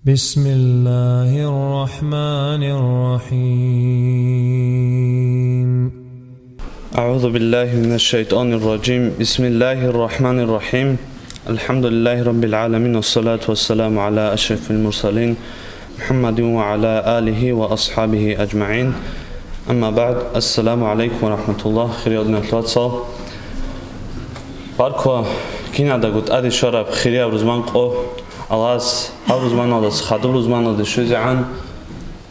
بسم الله الرحمن الرحيم. أعوذ بالله من الشيطان الرجيم. بسم الله الرحمن الرحيم. الحمد لله رب العالمين والصلاة والسلام على أشرف المرسلين محمد وعلى آله وأصحابه أجمعين. أما بعد، السلام عليكم ورحمة الله. خيريادنا التواصل باركوا كينا دعوت أدي شراب خيريا روزمان قو الله روزمان هذا خادم روزمان هذا شو زعان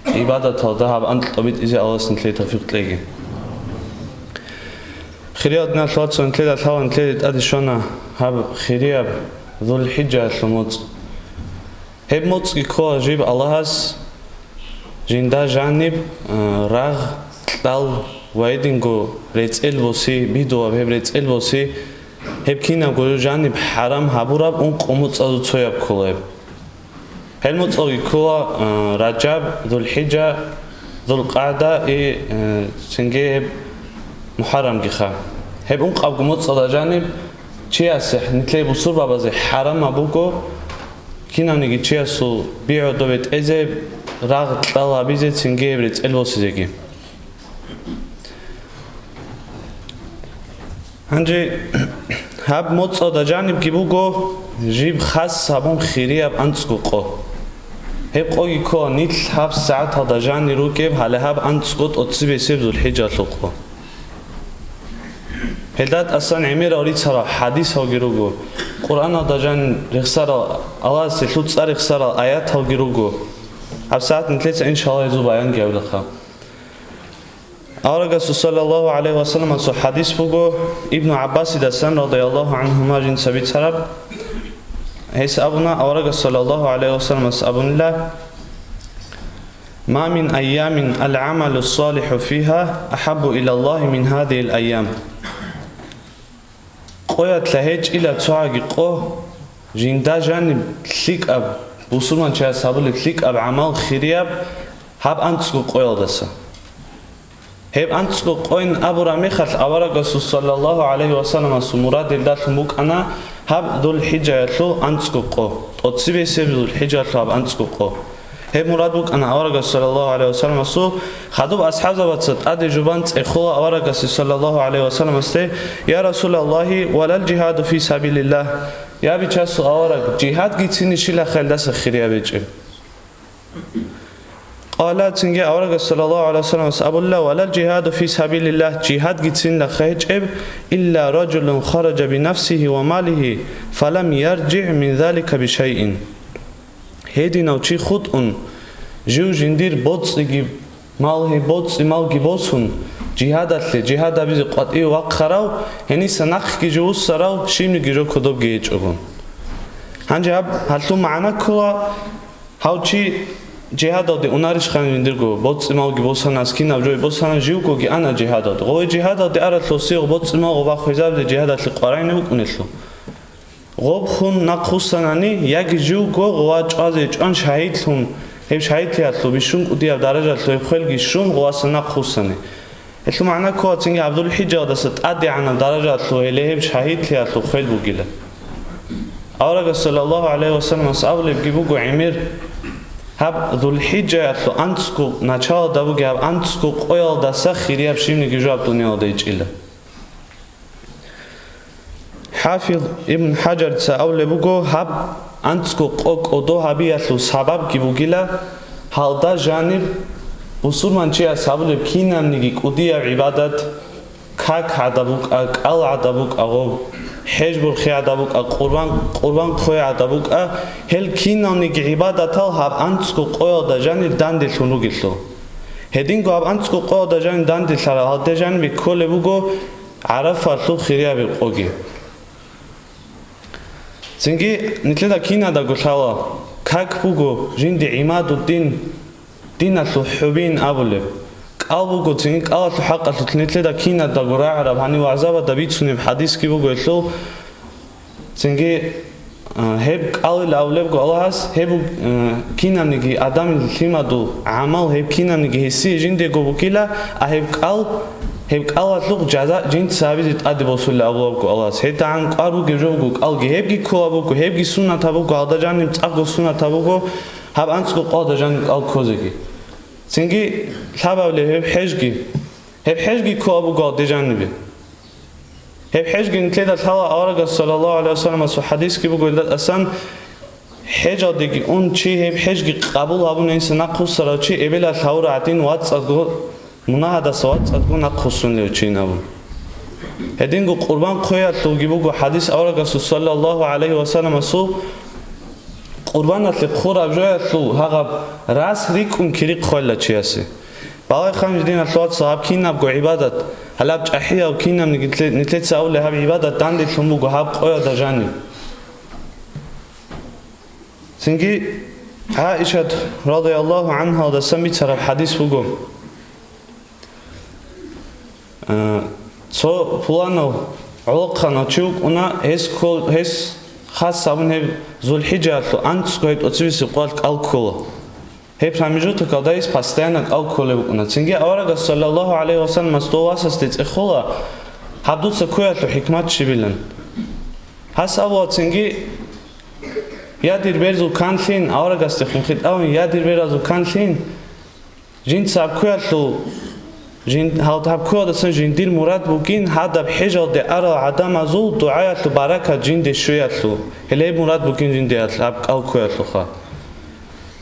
عبادة هذا هب أنت طبيت إذا الله سنتلي توفيق تلاقي خيريادنا التواصل نتلي الثوان نتلي أدي شونا هب خيريا ذو الحجة الموت هب موت كوا جيب الله جندا جانب راغ تال وايدينغو ريت البوسي بيدو هب ريت البوسي هب كينا قولو جانب حرام هبوراب اون قوموت أزو تسوياب كولاب هلموت أوي كوا رجب ذو الحجة ذو القعدة سنجي هب محرم جيخا هب اون قوموت أزو جانب چي أسح نتلي بصور بابا زي حرام هبوكو كينا نيجي چي أسو بيعو دوبت إزي راغ تلا بيزي سنجي هب ريت البوسي زيكي هنجي هب موت أدا جانب كيبوكو جيب خاص هبون خيري هب أنتسكو قو هب قوي كو نيتل هب ساعت هدا جاني رو كيب هلا هب أنتسكو أتصيب سيب ذو الحجة لقو هلدات أصلا عمير أوريد سرا حديث هاو جيروغو قرآن هدا جان رخصارا الله سلوت سار رخصارا آيات هاو جيروغو هب ساعت نتلت إن شاء الله يزو بيان جاو لخا أورجس صلى الله عليه وسلم سو حديث بوجو ابن عباس دسان رضي الله عنهما جن سبيت سرب هيس أبونا أورجس صلى الله عليه وسلم أبون الله ما من أيام العمل الصالح فيها أحب إلى الله من هذه الأيام قويت لهج إلى تعاقي قو جندا جانب ليك أب بوسمان شيء سابل ليك أب عمل خيرياب هب أنتسكو قويل دسا هب أنتسكو قوين أبو راميخل أورجس صلى الله عليه وسلم سمراد الدات موك أنا هب ذو الحجة يطلو أنتسكو قو أتصيب سيب ذو الحجة يطلو هب أنتسكو قو هب مراد بوك أنا أورجس صلى الله عليه وسلم سو خدوب أصحاب زبطت أدي جبانت إخوة أورجس صلى الله عليه وسلم استي يا رسول الله ولا الجهاد في سبيل الله يا بيتشاسو أورج جهاد جيتيني شيلا خلدس خيريا بيجي قالت سنجي أورجس صلى الله عليه وسلم أبو الله ولا الجهاد في سبيل الله جهاد جيتين لخيج إلا رجل خرج بنفسه وماله فلم يرجع من ذلك بشيء هيدي نوشي خطأ جو جندير بوتس يجيب ماله بوتس مال جيبوسون جهاد اللي جهاد أبيز قطعي وقخراو هني سنخ جيجو سراو شيم جيجو كدوب جيج أبون هنجاب هلتو معنا كوا هاوشي جهاد أودي أنارش خان ويندرجو بوتس مال جيبوسان أسكين أبجوي بوسان جيوكو جي أنا جهاد أودي غوي جهاد أودي أرد لوسيو بوتس مال غوا خويزاب دي جهاد اللي قارين يبقونيتلو غوب خون نقصانني يك جيوكو غوا جازي جان شهيد لهم هيب شهيد لياتلو بيشون قدي أب درجة لو بخيل جيشون غوا سنقصاني إتلو معنا كواتينج عبد الحجة دست أدي عن درجة لو اللي هيب شهيد لياتلو خيل بوجيله أورجس صلى الله عليه وسلم أصحاب بيجيبوجو عمير هب ذو الحجة يطلو أنتسكو نشال دابوجي هب أنتسكو قويل دسا خيرياب شيم نجيجو هب دنيا وديج إلا حافظ ابن حجر تسأول بوجو هب أنتسكو قوك أدو هبي يطلو سبب جيبوجيلا هالدا جانب بصور من شيء سبب كينام نيجي قدية عبادت كاك عدبوك أل عدبوك أغو حجبر خي عدبوك قربان خوي عدبوك هل كينام نيجي عبادته هب أنتسكو قوي دا جانب داندل شنوجيلو هدينكو هب أنتسكو قوي دا جانب داندل شرا هل دا جانب كل بوجو عرف فرتو خيريا بالقوي سنجي نتلدا كينا دا قشلا كاك بوجو جندي عماد الدين دين الحبين أبولب قالوا قلتين قالوا حق تنتلدا كينا دا قراء عرب هني وعزابة دبيتسوني بحديث كي بوجو يتلو سنجي هب قال الأولاد قالهاس هب كينا نيجي آدم الكلمة دو عمل هب كينا نيجي هسي جندي قبوكيلا هب قال لوق جزاء جند سابيت أدي بوصل الأولاد قالهاس هدا عن قارو جوجو قال هب جي كوا بوجو هب جي سنة تبوجو هذا جانب تأخذ سنة تبوجو hab ansku qoda jan al kozegi singi tabavle heb hejgi ko abu god janbi heb hejgi nitleda tala araga sallallahu alaihi wasallam as hadis ki bu golda asan hejadigi un chi heb hejgi qabul abun insa naqus sarachi ebela tawratin watsago munahada sawatsago naqusun lechinabu hedingu qurban qoyatlu gibugo hadis araga sallallahu alaihi wasallam asu qurbanatli khurab joyatlu hagab ras rikun kiri qolla chiasi balay khamjdin atlat sahab kinab go ibadat halab chahiya kinam nitlet saule hab ibadat dandi tumugo hab qoya dajani singi Aisha radhiyallahu anha da sami taraf hadis bugo so fulano ulqana chuk una hes khas sabun heb zulhijjat ants goit otsvis qol alkol heb ramijot kadais постоянно alkol una singi awraga sallallahu alayhi wasallam stowasas tsikhola habdutsa koyatlu hikmat shibilan hasabo singi yadir berzu kantin awraga stikhin aw yadir berazu kantin jinsa koyatlu jin hab koda san jin dil murad bugin hadab hijad ara adam azul duayat baraka jin de shoyatlu hele murad bugin jin de ab al koyatlu kha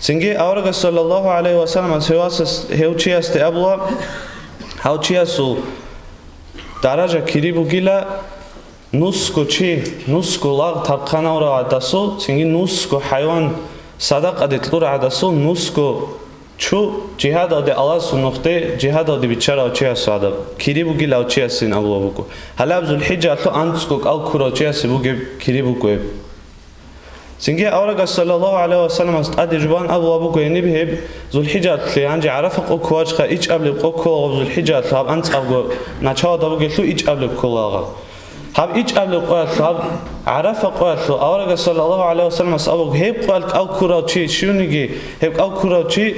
singi awraga sallallahu alayhi wasallam sevas heuchias te abla hauchiasu daraja kiri bugila nusko lag tabkhana ora adasu singi nusko hayvan sadaqa de tlura adasu nusko Çu cihad ade Allah sunukte cihad ade bichara ochias adam kiribu gila ochiasin Allah buku halab zulhijja to antskok al kura ochias buge kiribu ko singe awraga sallallahu alaihi wasallam ade juban Allah buku yani biheb zulhijja tle anje arafa ko kwaj kha ich able ko ko zulhijja tab antsago nacha da buge tu ich able ko laga hab ich able ko tab arafa ko awraga sallallahu alaihi wasallam abog heb qal al kura ochi shunigi heb al kura ochi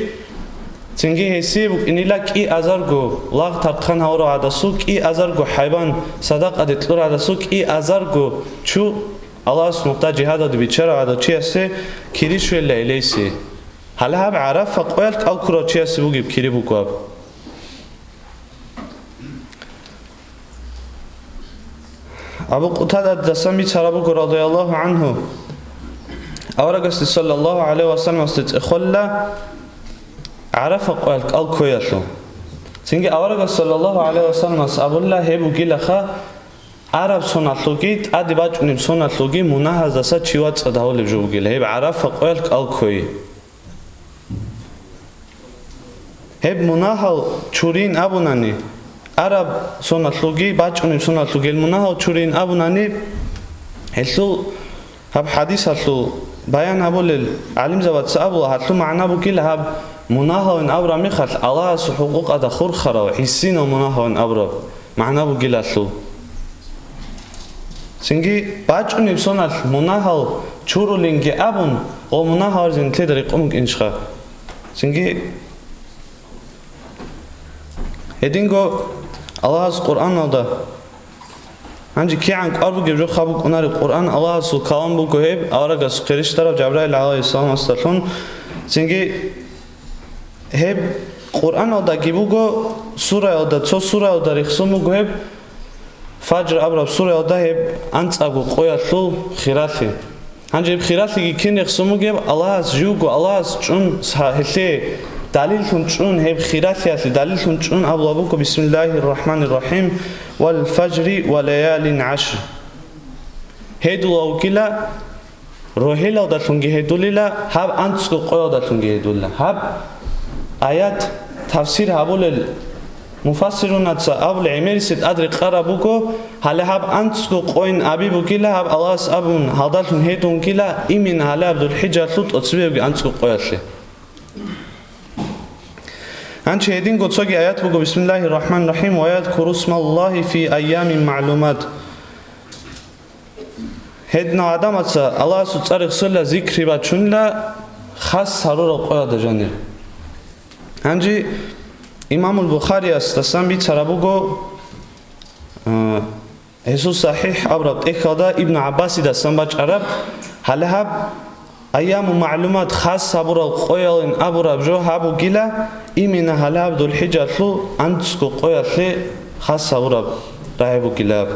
singi hesib inila ki azargo lag tabkhan hawra adasu ki azargo hayvan sadaq adetlur adasu ki azargo chu Allah subhanahu jihad ad bichara adachi ase kirishwe leilesi hala hab arafa qoyal al kurachi ase bugib kiribu ko Abu Qatada dasami sarabu radhiyallahu anhu awraga sallallahu alaihi wasallam ikhalla عرف الكوياتو سينجي أورغا صلى الله عليه وسلم أبولا هبو جيلخا عرب سناتلوجيت أدي باجونيم سناتلوجي مناهزة ساتشيوات صداولي بجوجيل هب عرف الكوي هب مناهل تشورين أبوناني عرب سناتلوجي باجونيم سناتلوجي المناهل تشورين أبوناني هلو هب حديث هلو بيان أبول العلم زوات سأبولا هلو معنا بوكيل هب مناهون أبرا مخال الله سحقوق أدا خور خرا حسين مناهون أبرا معنا بقلاتلو سنجي باجوني بسونال مناهل چورو لينجي أبون أو مناهل زين تدري قومك إنشخا سنجي هدينغو الله القرآن هذا عنجي كي عنك أربو جبجو خابوك أنار القرآن الله سو كلام بوكو هيب أورا قريش طرف جبرائيل عليه السلام استلون سنجي هب قرآن او دا گیبوگو سوره او دا چو سوره او دا رخصوموگو هب فجر ابراب سوره او دا هب انت اگو قویاتلو خیراتی هنجه هب خیراتی گی کن رخصوموگو هب الله از جوگو الله از چون هلی دلیل تون چون هب خیراتی هستی دلیل تون چون ابلابوگو بسم الله الرحمن الرحیم والفجر وليال عشر هیدو اوگیلا روحیلا دا تونگی هیدولیلا هب انتسکو قویا دا تونگی هیدولیلا هب آیات تفسیر هبول مفسرون اتسا ابل عمری ست ادری قرابوکو حالا هب انتسکو قوین ابی بوکیلا هب الله اس ابون حدالتون هیتون کیلا ایمین حالا عبدالحجة لوت اتسبیبگی انتسکو قویاتلی هنچه هدین گوتساگی آیات بگو بسم الله الرحمن الرحیم و یذکر اسم الله فی ایام معلومات هدنا آدم اتسا الله سو تسارق سلا ذکری با چونلا خاص سرور قویات جانیر هنجي إمام البخاري استسلم بيت سرابوغو هسو صحيح أبرد إخدا ابن عباس دستان باج عرب هل هب أيام معلومات خاصة برا قويلين أبرا بجو هابو جيلا إمنا هلاب دول حجة لو أنتسكو قويل لي خاصة برا رايبو جيلاب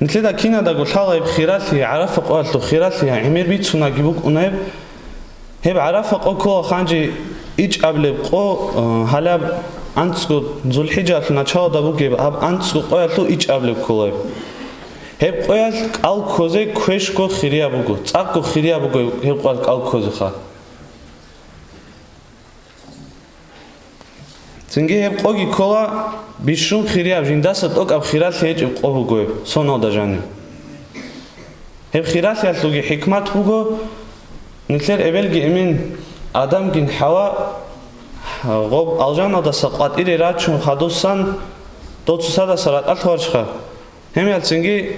نتلدا كينا دا قول حالا بخيرات لي عرف قويل لو خيرات لي عمير بيتسونا جيبوك أنايب هب عرف قوكو خانجي إيج أبلب قو هلاب أنتسكو دول حجة لنا چاو دا بوكيب هب أنتسكو قويل لو إيج أبلب كولايب هب قويل قال كوزي كوشكو خيريا بوكو تاكو خيريا بوكو هب قويل قال كوزي خا تنجي هب قوغي كولا بيشون خيريا بجنداسة توك أب خيرات ليج اب قو بوكو سونو دا جاني هب خيرات ليج حكمات بوكو نتلر ابلغي امين آدم جن حوا غوب الجانا دا سقات إلي راتشون خادوسان دوتسوسا دا سرات ألتوارشخا هم يالتنجي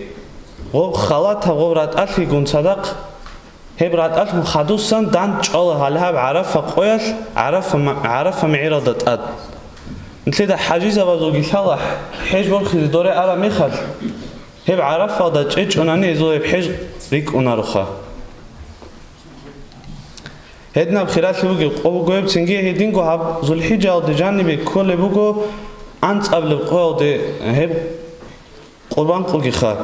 غوب خالات غوب رات ألتي قون صدق هب رات ألت مخادوسان دان چال هالهاب عرف قويل عرف معيرادت أد نتلي دا حاجيزة بازوغي خالح حيج برخي دوري أرا ميخال هب عرف دا چيج أناني إزوه بحيج ريك أنارخا هدنا بخيرات لبوغي قوبو قويب تنجي هدينكو هاب ذو الحجة أو دي جانبي كل بوغو أنت قبل بقوة دي هب قربان قوكي خار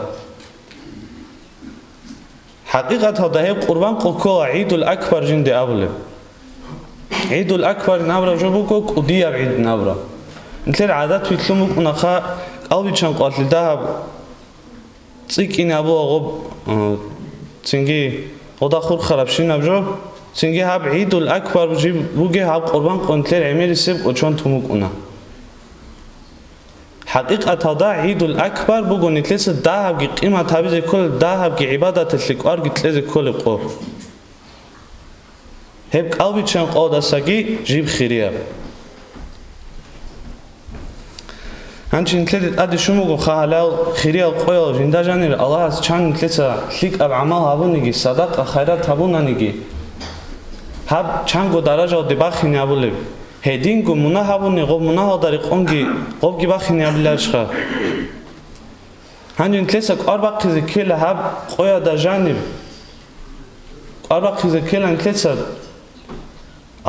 حقيقة هذا هب قربان قوكو عيد الأكبر جندي أبلب عيد الأكبر نابرا جبوكو قدية بعيد نابرا نتلي العادات بيتلموك ونخا قلبي چان قوات لدهب تسيك إني أبو أغب تنجي غدا خور خرابشين أبجو تنجي هاب عيد الأكبر بوغي هاب قربان قوانتلي العمير سيب وچوان تموك أنا حقيقة هذا عيد الأكبر بوغو نتلس داهب جي قيمة تابيزي كل داهب جي عبادة تلقوار جي تلزي كل قو هب قلبي چان قوة دستاقي جيب خيريا هنچي نتلت أدي شموغو خاهلاو خيريا القوية جندا جانير الله چان نتلسا لك أب عمال هابونيجي صدق خيرات هابونانيجي هاب چانگو درجه و دباخی نیابولیم هدینگو منا هابونی غوب منا ها داری قونگی غوب گی باخی نیابلیرشخا هنجین تلیسک آرباقی زکیل هاب قویا دا جانب آرباقی زکیل انتلیسک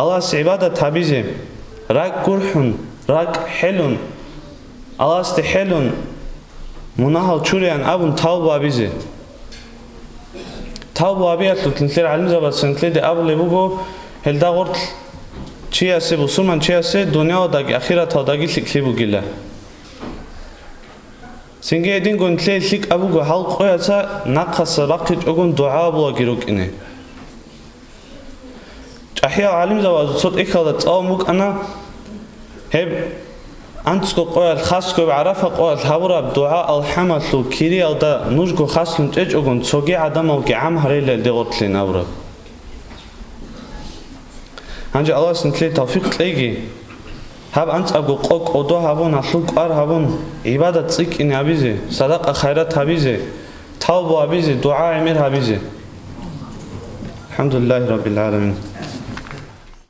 الله سعباده تابیزیم راک گرحون راک حلون الله استحلون منا ها چوریان ابون تاو بابیزی تاو أبيات تنتلي علم زبط سنتلي دي أبو لبوجو هل دا غرت شيء أسي بسومان شيء أسي دنيا وداق أخيرا توداقي لكليبو جلا سنجي دين قن تلي لك أبوجو حال قوية تا نقص رقيت أقول دعاء بوا جيروك إني أحيا علم زبط صوت إكادة أو موك أنا هب أنتسكو قوية الخاصكو بعرفة قوية الحورة بدعاء الحمد لو كيري أو دا نوشكو خاصلن تيج أقول تسوقي عدم أو كعام هريلا دي غرط لين أورا هنجي الله سنتلي توفيق تلاقي هاب أنت أقول قوك أودو هابون أخلوك أر هابون عبادة تسيك إني هبيزي صدق خيرات هبيزي توبو هبيزي دعاء عمير هبيزي الحمد لله رب العالمين